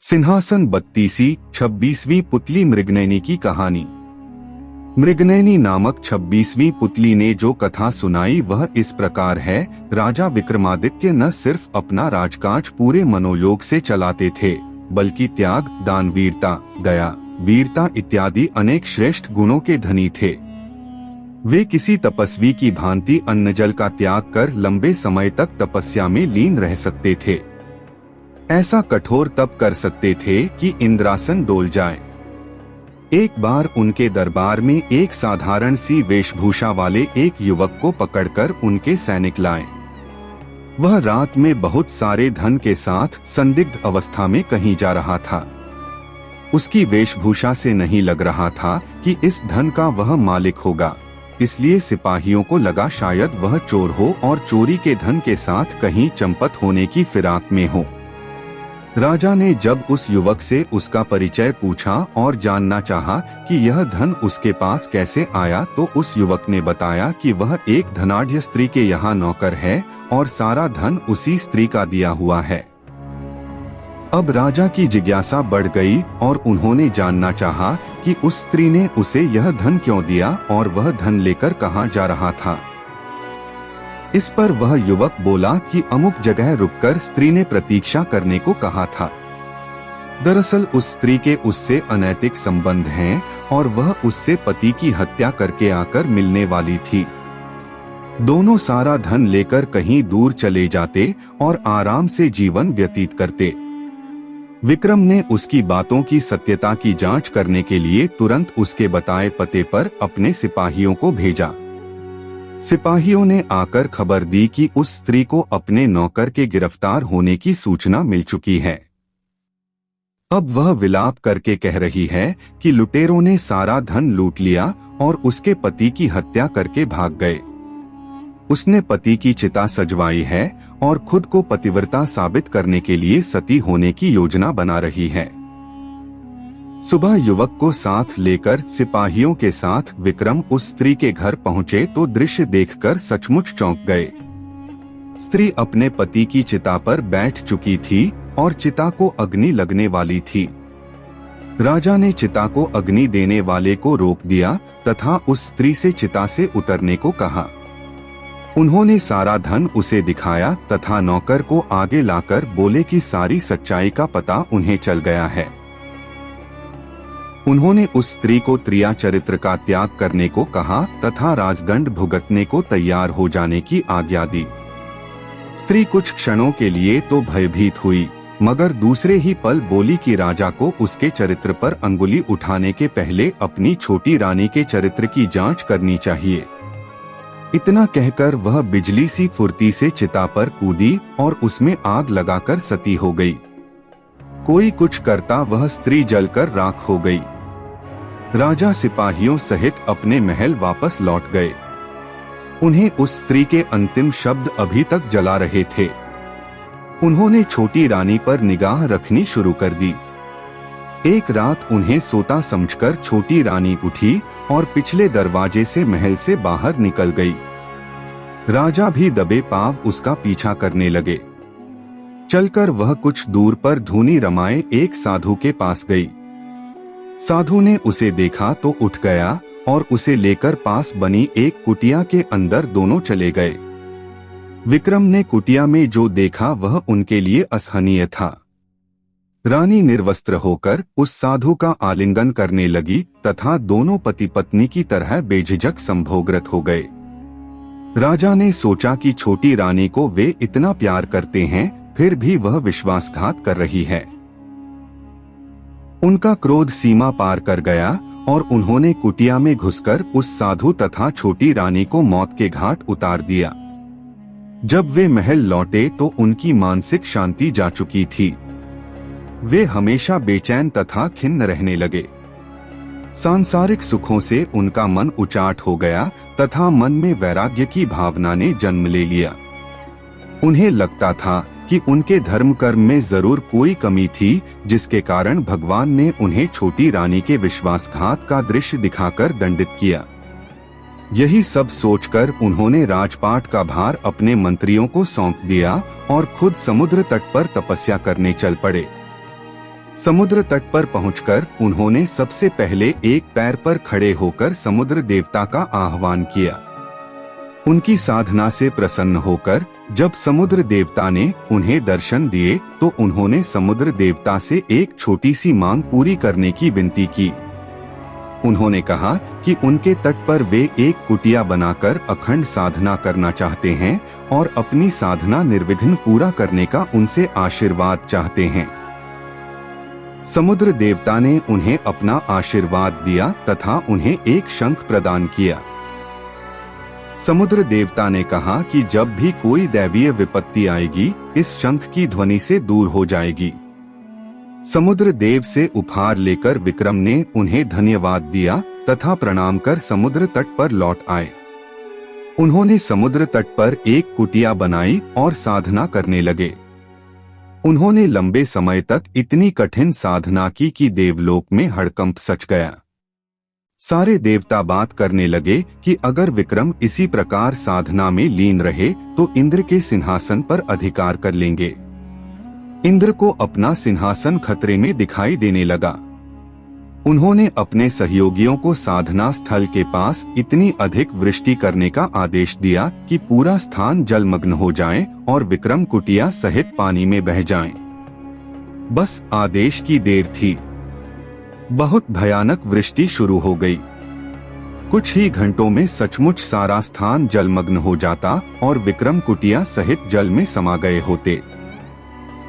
सिंहासन 32 26वीं पुतली मृगनयनी की कहानी। मृगनयनी नामक 26वीं पुतली ने जो कथा सुनाई वह इस प्रकार है। राजा विक्रमादित्य न सिर्फ अपना राजकाज पूरे मनोयोग से चलाते थे, बल्कि त्याग, दानवीरता, दया, वीरता इत्यादि अनेक श्रेष्ठ गुणों के धनी थे। वे किसी तपस्वी की भांति अन्न जल का त्याग कर लंबे समय तक तपस्या में लीन रह सकते थे। ऐसा कठोर तप कर सकते थे कि इंद्रासन डोल जाए। एक बार उनके दरबार में एक साधारण सी वेशभूषा वाले एक युवक को पकड़कर उनके सैनिक लाए। वह रात में बहुत सारे धन के साथ संदिग्ध अवस्था में कहीं जा रहा था। उसकी वेशभूषा से नहीं लग रहा था कि इस धन का वह मालिक होगा, इसलिए सिपाहियों को लगा शायद वह चोर हो और चोरी के धन के साथ कहीं चंपत होने की फिराक में हो। राजा ने जब उस युवक से उसका परिचय पूछा और जानना चाहा कि यह धन उसके पास कैसे आया, तो उस युवक ने बताया कि वह एक धनाढ्य स्त्री के यहाँ नौकर है और सारा धन उसी स्त्री का दिया हुआ है। अब राजा की जिज्ञासा बढ़ गई और उन्होंने जानना चाहा कि उस स्त्री ने उसे यह धन क्यों दिया और वह धन लेकर कहाँ जा रहा था। इस पर वह युवक बोला कि अमुक जगह रुककर स्त्री ने प्रतीक्षा करने को कहा था। दरअसल उस स्त्री के उससे अनैतिक संबंध हैं और वह उससे पति की हत्या करके आकर मिलने वाली थी। दोनों सारा धन लेकर कहीं दूर चले जाते और आराम से जीवन व्यतीत करते। विक्रम ने उसकी बातों की सत्यता की जांच करने के लिए तुरंत उसके बताए पते पर अपने सिपाहियों को भेजा। सिपाहियों ने आकर खबर दी कि उस स्त्री को अपने नौकर के गिरफ्तार होने की सूचना मिल चुकी है। अब वह विलाप करके कह रही है कि लुटेरों ने सारा धन लूट लिया और उसके पति की हत्या करके भाग गए। उसने पति की चिता सजवाई है और खुद को पतिव्रता साबित करने के लिए सती होने की योजना बना रही है। सुबह युवक को साथ लेकर सिपाहियों के साथ विक्रम उस स्त्री के घर पहुंचे तो दृश्य देखकर सचमुच चौंक गए। स्त्री अपने पति की चिता पर बैठ चुकी थी और चिता को अग्नि लगने वाली थी। राजा ने चिता को अग्नि देने वाले को रोक दिया तथा उस स्त्री से चिता से उतरने को कहा। उन्होंने सारा धन उसे दिखाया तथा नौकर को आगे लाकर बोले कि सारी सच्चाई का पता उन्हें चल गया है। उन्होंने उस स्त्री को त्रिया चरित्र का त्याग करने को कहा तथा राजदंड भुगतने को तैयार हो जाने की आज्ञा दी। स्त्री कुछ क्षणों के लिए तो भयभीत हुई, मगर दूसरे ही पल बोली कि राजा को उसके चरित्र पर अंगुली उठाने के पहले अपनी छोटी रानी के चरित्र की जांच करनी चाहिए। इतना कहकर वह बिजली सी फुर्ती से चिता पर कूदी और उसमें आग लगाकर सती हो गई। कोई कुछ करता वह स्त्री जलकर राख हो गई। राजा सिपाहियों सहित अपने महल वापस लौट गए। उन्हें उस स्त्री के अंतिम शब्द अभी तक जला रहे थे। उन्होंने छोटी रानी पर निगाह रखनी शुरू कर दी। एक रात उन्हें सोता समझकर छोटी रानी उठी और पिछले दरवाजे से महल से बाहर निकल गई। राजा भी दबे पांव उसका पीछा करने लगे। चलकर वह कुछ दूर पर धूनी रमाए एक साधु के पास गई। साधु ने उसे देखा तो उठ गया और उसे लेकर पास बनी एक कुटिया के अंदर दोनों चले गए। विक्रम ने कुटिया में जो देखा वह उनके लिए असहनीय था। रानी निर्वस्त्र होकर उस साधु का आलिंगन करने लगी तथा दोनों पति पत्नी की तरह बेझिझक संभोगरत हो गए। राजा ने सोचा कि छोटी रानी को वे इतना प्यार करते हैं, फिर भी वह विश्वासघात कर रही है। उनका क्रोध सीमा पार कर गया और उन्होंने कुटिया में घुसकर उस साधु तथा छोटी रानी को मौत के घाट उतार दिया। जब वे महल लौटे तो उनकी मानसिक शांति जा चुकी थी। वे हमेशा बेचैन तथा खिन्न रहने लगे। सांसारिक सुखों से उनका मन उचाट हो गया तथा मन में वैराग्य की भावना ने जन्म ले लिया। उन्हें लगता था कि उनके धर्म कर्म में जरूर कोई कमी थी, जिसके कारण भगवान ने उन्हें छोटी रानी के विश्वासघात का दृश्य दिखाकर दंडित किया। यही सब सोचकर उन्होंने राजपाट का भार अपने मंत्रियों को सौंप दिया और खुद समुद्र तट पर तपस्या करने चल पड़े। समुद्र तट पर पहुंचकर उन्होंने सबसे पहले एक पैर पर खड़े होकर समुद्र देवता का आह्वान किया। उनकी साधना से प्रसन्न होकर जब समुद्र देवता ने उन्हें दर्शन दिए तो उन्होंने समुद्र देवता से एक छोटी सी मांग पूरी करने की विनती की। उन्होंने कहा कि उनके तट पर वे एक कुटिया बनाकर अखंड साधना करना चाहते हैं और अपनी साधना निर्विघ्न पूरा करने का उनसे आशीर्वाद चाहते हैं। समुद्र देवता ने उन्हें अपना आशीर्वाद दिया तथा उन्हें एक शंख प्रदान किया। समुद्र देवता ने कहा कि जब भी कोई दैवीय विपत्ति आएगी, इस शंख की ध्वनि से दूर हो जाएगी। समुद्र देव से उपहार लेकर विक्रम ने उन्हें धन्यवाद दिया तथा प्रणाम कर समुद्र तट पर लौट आए। उन्होंने समुद्र तट पर एक कुटिया बनाई और साधना करने लगे। उन्होंने लंबे समय तक इतनी कठिन साधना की कि देवलोक में हड़कंप सच गया। सारे देवता बात करने लगे कि अगर विक्रम इसी प्रकार साधना में लीन रहे तो इंद्र के सिंहासन पर अधिकार कर लेंगे। इंद्र को अपना सिंहासन खतरे में दिखाई देने लगा। उन्होंने अपने सहयोगियों को साधना स्थल के पास इतनी अधिक वृष्टि करने का आदेश दिया कि पूरा स्थान जलमग्न हो जाए और विक्रम कुटिया सहित पानी में बह जाएं। बस आदेश की देर थी। बहुत भयानक वृष्टि शुरू हो गई। कुछ ही घंटों में सचमुच सारा स्थान जलमग्न हो जाता और विक्रम कुटिया सहित जल में समा गए होते।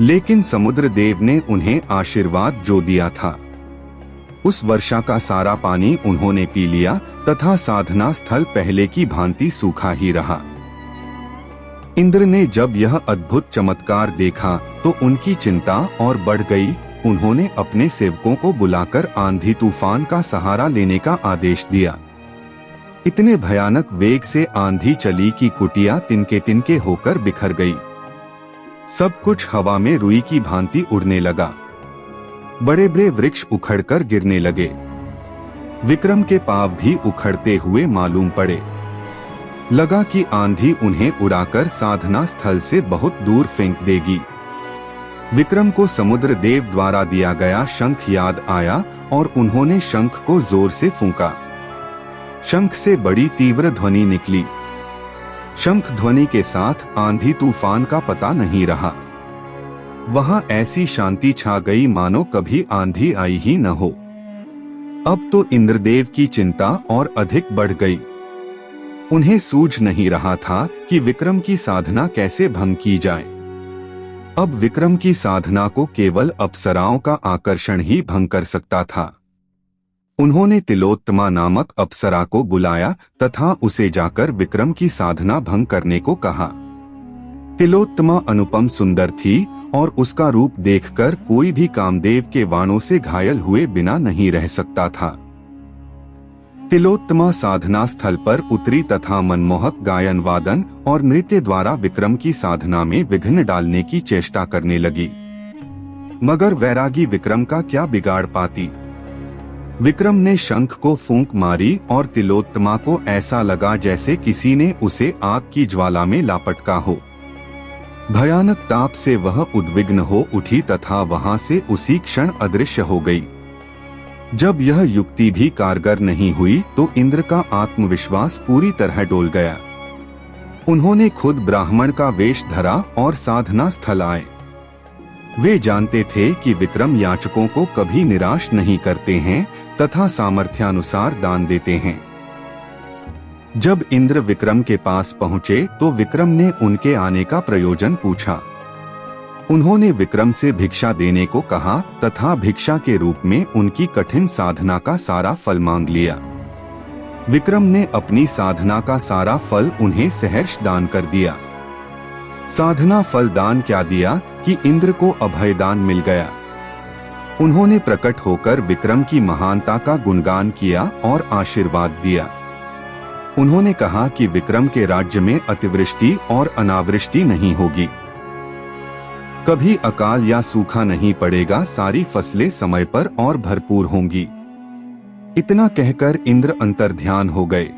लेकिन समुद्र देव ने उन्हें आशीर्वाद जो दिया था, उस वर्षा का सारा पानी उन्होंने पी लिया तथा साधना स्थल पहले की भांति सूखा ही रहा। इंद्र ने जब यह अद्भुत चमत्कार देखा तो उनकी चिंता और बढ़ गई। उन्होंने अपने सेवकों को बुलाकर आंधी तूफान का सहारा लेने का आदेश दिया। इतने भयानक वेग से आंधी चली कि कुटिया तिनके तिनके होकर बिखर गई। सब कुछ हवा में रुई की भांति उड़ने लगा। बड़े बड़े वृक्ष उखड़कर गिरने लगे। विक्रम के पांव भी उखड़ते हुए मालूम पड़े। लगा कि आंधी उन्हें उड़ाकर साधना स्थल से बहुत दूर फेंक देगी। विक्रम को समुद्र देव द्वारा दिया गया शंख याद आया और उन्होंने शंख को जोर से फूंका। शंख से बड़ी तीव्र ध्वनि निकली। शंख ध्वनि के साथ आंधी तूफान का पता नहीं रहा। वहां ऐसी शांति छा गई मानो कभी आंधी आई ही न हो। अब तो इंद्रदेव की चिंता और अधिक बढ़ गई। उन्हें सूझ नहीं रहा था कि विक्रम की साधना कैसे भंग की जाए। अब विक्रम की साधना को केवल अप्सराओं का आकर्षण ही भंग कर सकता था। उन्होंने तिलोत्तमा नामक अप्सरा को बुलाया तथा उसे जाकर विक्रम की साधना भंग करने को कहा। तिलोत्तमा अनुपम सुंदर थी और उसका रूप देखकर कोई भी कामदेव के बाणों से घायल हुए बिना नहीं रह सकता था। तिलोत्तमा साधना स्थल पर उतरी तथा मनमोहक गायन वादन और नृत्य द्वारा विक्रम की साधना में विघ्न डालने की चेष्टा करने लगी। मगर वैरागी विक्रम का क्या बिगाड़ पाती। विक्रम ने शंख को फूंक मारी और तिलोत्तमा को ऐसा लगा जैसे किसी ने उसे आग की ज्वाला में लापटका हो। भयानक ताप से वह उद्विग्न हो उठी तथा वहां से उसी क्षण अदृश्य हो गई। जब यह युक्ति भी कारगर नहीं हुई तो इंद्र का आत्मविश्वास पूरी तरह डोल गया। उन्होंने खुद ब्राह्मण का वेश धरा और साधना स्थल आए। वे जानते थे कि विक्रम याचकों को कभी निराश नहीं करते हैं तथा सामर्थ्यानुसार दान देते हैं। जब इंद्र विक्रम के पास पहुंचे तो विक्रम ने उनके आने का प्रयोजन पूछा। उन्होंने विक्रम से भिक्षा देने को कहा तथा भिक्षा के रूप में उनकी कठिन साधना का सारा फल मांग लिया। विक्रम ने अपनी साधना का सारा फल उन्हें सहर्ष दान कर दिया। साधना फल दान क्या दिया कि इंद्र को अभयदान मिल गया। उन्होंने प्रकट होकर विक्रम की महानता का गुणगान किया और आशीर्वाद दिया। उन्होंने कहा कि विक्रम के राज्य में अतिवृष्टि और अनावृष्टि नहीं होगी, कभी अकाल या सूखा नहीं पड़ेगा, सारी फसलें समय पर और भरपूर होंगी। इतना कहकर इंद्र अंतर्ध्यान हो गए।